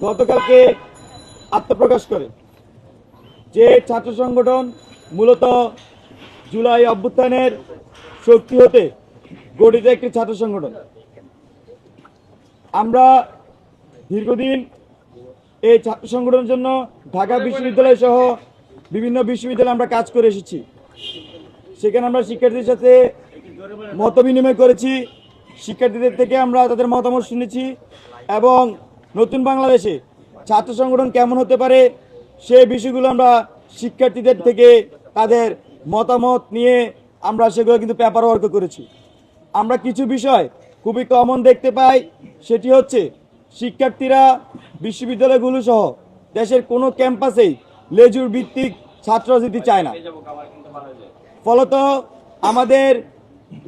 গতকালকে আত্মপ্রকাশ করে যে ছাত্র সংগঠন মূলত জুলাই অভ্যুত্থানের শক্তি হতে গঠিত একটি ছাত্র সংগঠন। আমরা দীর্ঘদিন এই ছাত্র সংগঠনের জন্য ঢাকা বিশ্ববিদ্যালয় সহ বিভিন্ন বিশ্ববিদ্যালয়ে আমরা কাজ করে এসেছি। সেখানে আমরা শিক্ষার্থীদের সাথে মত বিনিময় করেছি, শিক্ষার্থীদের থেকে আমরা তাদের মতামত শুনেছি এবং নতুন বাংলাদেশে ছাত্র সংগঠন কেমন হতে পারে সেই বিষয়গুলো আমরা শিক্ষার্থীদের থেকে তাদের মতামত নিয়ে আমরা সেগুলো কিন্তু পেপার ওয়ার্ক করেছি। আমরা কিছু বিষয় খুবই কমন দেখতে পাই, সেটি হচ্ছে শিক্ষার্থীরা বিশ্ববিদ্যালয়গুলো সহ দেশের কোনো ক্যাম্পাসেই লেজুর ভিত্তিক ছাত্র রাজনীতি চায় না। ফলত আমাদের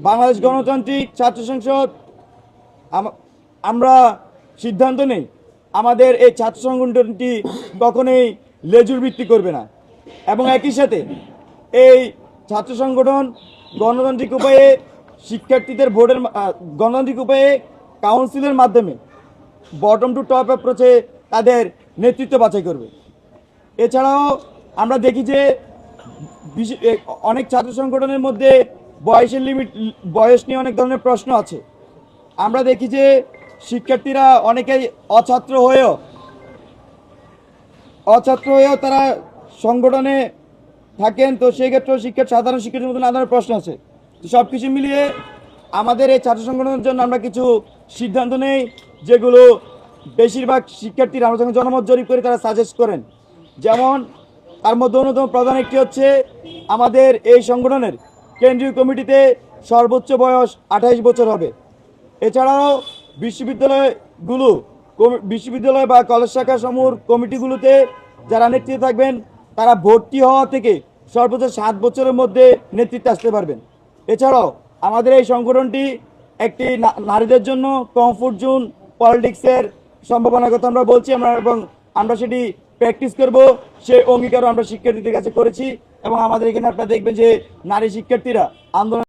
বাংলাদেশ গণতান্ত্রিক ছাত্র সংসদ আমরা সিদ্ধান্ত নেই আমাদের এই ছাত্র সংগঠনটি কখনোই লেজুর ভিত্তি করবে না এবং একই সাথে এই ছাত্র সংগঠন গণতান্ত্রিক উপায়ে শিক্ষার্থীদের ভোটের গণতান্ত্রিক উপায়ে কাউন্সিলের মাধ্যমে বটম টু টপ অ্যাপ্রোচে তাদের নেতৃত্ব বাছাই করবে। এছাড়াও আমরা দেখি যে অনেক ছাত্র সংগঠনের মধ্যে বয়স নিয়ে অনেক ধরনের প্রশ্ন আছে। আমরা দেখি যে শিক্ষার্থীরা অনেকেই অছাত্র হয়েও তারা সংগঠনে থাকেন। তো সেই ক্ষেত্রেও সাধারণ শিক্ষার্থীর মধ্যে নানা ধরনের প্রশ্ন আছে। তো সব কিছু মিলিয়ে আমাদের এই ছাত্র সংগঠনের জন্য আমরা কিছু সিদ্ধান্ত নেই, যেগুলো বেশিরভাগ শিক্ষার্থীরা আমরা যখন জনমত জরিপ করি তারা সাজেস্ট করেন। যেমন তার মধ্যে অন্যতম প্রধান একটি হচ্ছে আমাদের এই সংগঠনের কেন্দ্রীয় কমিটিতে সর্বোচ্চ বয়স 28 বছর হবে। এছাড়াও বিশ্ববিদ্যালয় বা কলেজ শাখা সমূহ কমিটিগুলোতে যারা নেতৃত্বে থাকবেন তারা ভর্তি হওয়া থেকে সর্বোচ্চ 7 বছরের মধ্যে নেতৃত্বে আসতে পারবেন। এছাড়াও আমাদের এই সংগঠনটি একটি নারীদের জন্য কমফোর্ট জোন পলিটিক্সের সম্ভাবনার কথা আমরা বলছি এবং আমরা সেটি প্র্যাকটিস করব, সেই অঙ্গীকারও আমরা শিক্ষার্থীদের কাছে করেছি। এবং আমাদের এখানে আপনারা দেখবেন যে নারী শিক্ষার্থীরা আন্দোলন